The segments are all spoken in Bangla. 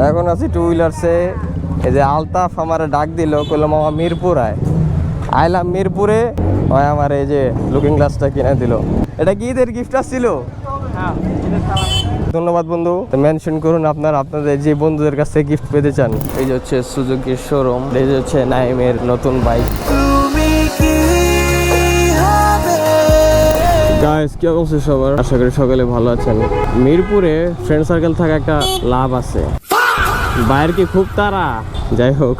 এখন আছি টু হুইলার্সে। এই যে আলতাফ আমারে ডাক দিল, কইলাম মামা মিরপুর আয়। আইলাম মিরপুরে, ওই আমার এই যে লুকিং গ্লাসটা কিনে দিল। এটা কি ঈদের গিফট আসছিল? ধন্যবাদ বন্ধু। মেনশন করুন আপনাদের যে বন্ধুদের কাছ থেকে গিফট পেতে চান। এই যে হচ্ছে সুজুকির শোরুম, এই যে হচ্ছে নাইমের নতুন বাইক। গাইস কি অবস্থা সবার? আশা করি সকালে ভালো আছেন। মিরপুরে ফ্রেন্ড সার্কেল থাকা একটা লাভ আছে, বাইরের কি খুব তারা। যাই হোক,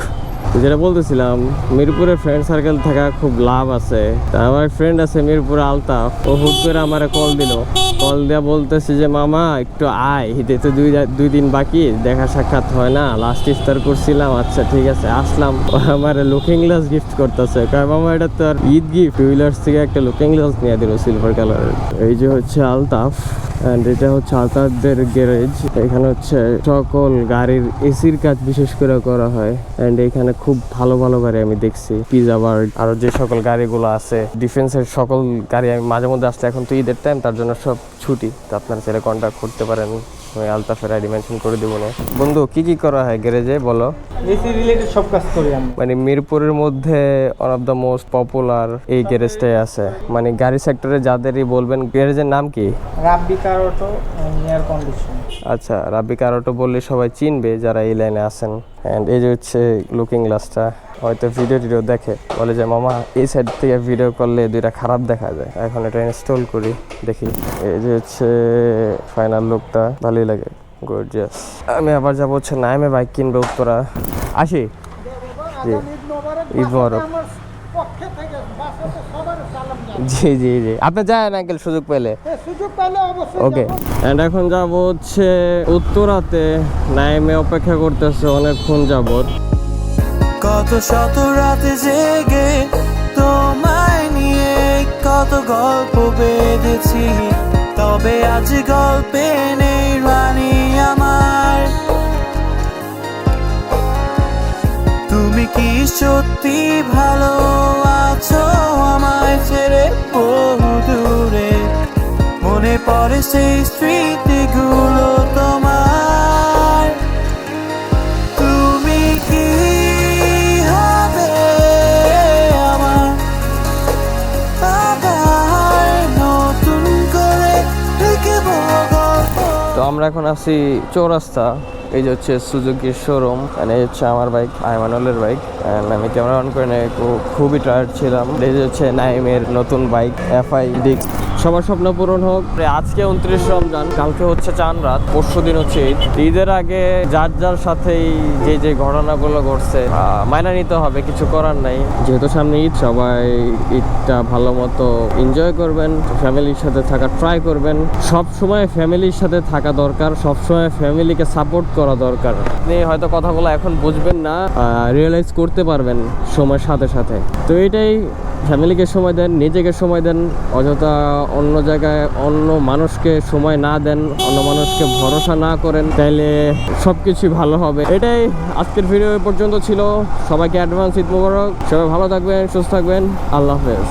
যেটা বলতেছিলাম, মিরপুরে ফ্রেন্ড সার্কেল থাকা খুব লাভ আছে। আমার ফ্রেন্ড আছে মিরপুরে আলতাফ, ও হুট করে আমার কল দিল। কল দেওয়া বলতেছে যে মামা একটু আয়, ঈদে তো দুই দিন বাকি, দেখা সাক্ষাৎ হয় না, লাস্ট ইফতার করছিলাম। আচ্ছা ঠিক আছে আসলাম। আমার লুকিং গ্লাস গিফট করতেছে, কয় মামা এটা তো আর ঈদ গিফট। হুইলার্স থেকে একটা লুকিং গ্লাস নিয়ে দিল সিলভার কালারের। এই যে হচ্ছে আলতাফ, এন্ড এটা হচ্ছে আলতাফদের গ্যারেজ। এখানে হচ্ছে সকল গাড়ির এসির কাজ বিশেষ করে করা হয়। এন্ড এখানে খুব ভালো ভালো গাড়ি আমি দেখছি, পিজা বার্ড, আরো যে সকল গাড়িগুলো আছে ডিফেন্সের সকল গাড়ি। আমি মাঝে মধ্যে আসলে, এখন তো ঈদের টাইম, তার জন্য সব ছুটি, তো আপনারা চাইলে কন্ট্যাক্ট করতে পারেন। আমি আলতাফের আইডি মেনশন করে দিব না। বন্ধু কি কি করা হয় গ্যারেজে বলো? এসি রিলেটেড সব কাজ করি আমি। মানে মিরপুরের মধ্যে one of the most popular এই গ্যারেজটাই আছে। মানে গাড়ি সেক্টরে যাদেরই বলবেন, গ্যারেজের নাম কি? রাব্বি কার অটো এয়ার কন্ডিশন। আচ্ছা, রাব্বি কার অটো বললে সবাই চিনবে যারা এই লাইনে আছেন। অ্যান্ড এই যে হচ্ছে লুকিং গ্লাসটা, হয়তো ভিডিও দেখে, বলে যে মামা এই সাইড থেকে ভিডিও করলে দুইটা খারাপ দেখা যায়। এখন এটা ইনস্টল করি, দেখি। এই যে হচ্ছে ফাইনাল লুকটা, ভালোই লাগে, গর্জিয়াস। আমি আবার যাবো হচ্ছে নাইমে বাইক কিনবে উত্তরা। আসি জি, ঈদ মোবারক। জি জি জি, আপনি যান আঙ্কেল সুযোগ পেলে। ওকে। এন্ড এখন যাবো হচ্ছে উত্তরাতে, নাইমে অপেক্ষা করতেছে অনেকক্ষণ যাবত। কত শত রাতে জেগে তোমায় নিয়ে কত গল্প বেঁধেছি, তবে আজ গল্পে নেই রানী আমার। তুমি কি সত্যি ভালো আছো আমায় ছেড়ে বহু দূরে? মনে পড়ে সেই স্মৃতিগুলো তোমার। তুমি কি হবে আমার আবার নতুন করে লিখব গল্প? তো আমরা এখন আছি চৌরাস্তা। এই যে হচ্ছে সুজুকির শোরুম, মানে এই হচ্ছে আমার বাইক, আইমানুলের বাইক। আমি ক্যামেরা অন করে নিয়ে খুবই টায়ার্ড ছিলাম। এই যে হচ্ছে নাইমের নতুন বাইক FI ডিক্স। সবার স্বপ্ন পূরণ হোক। আজকে 29 রমজান, কালকে হচ্ছে চাঁদ রাত, পরশু দিন হচ্ছে ঈদ। ঈদের আগে যার যার সাথেই যে ঘটনাগুলো ঘটছে মাইনা নিতে হবে, কিছু করার নাই। যেহেতু সামনে ঈদ, সবাই ঈদটা ভালো মতো এনজয় করবেন, ফ্যামিলির সাথে থাকা ট্রাই করবেন। সব সময় ফ্যামিলির সাথে থাকা দরকার, সব সময় ফ্যামিলিকে সাপোর্ট করা দরকার। আপনি হয়তো কথাগুলো এখন বুঝবেন না, রিয়েলাইজ করতে পারবেন সময়ের সাথে সাথে। তো এটাই, ফ্যামিলিকে সময় দেন, নিজেকে সময় দেন, অযথা অন্য জায়গায় অন্য মানুষকে সময় না দেন, অন্য মানুষকে ভরসা না করেন, তাইলে সব কিছুই ভালো হবে। এটাই আজকের ভিডিও পর্যন্ত ছিল। সবাইকে অ্যাডভান্স ঈদ মোবারক। সবাই ভালো থাকবেন, সুস্থ থাকবেন। আল্লাহ হাফেজ।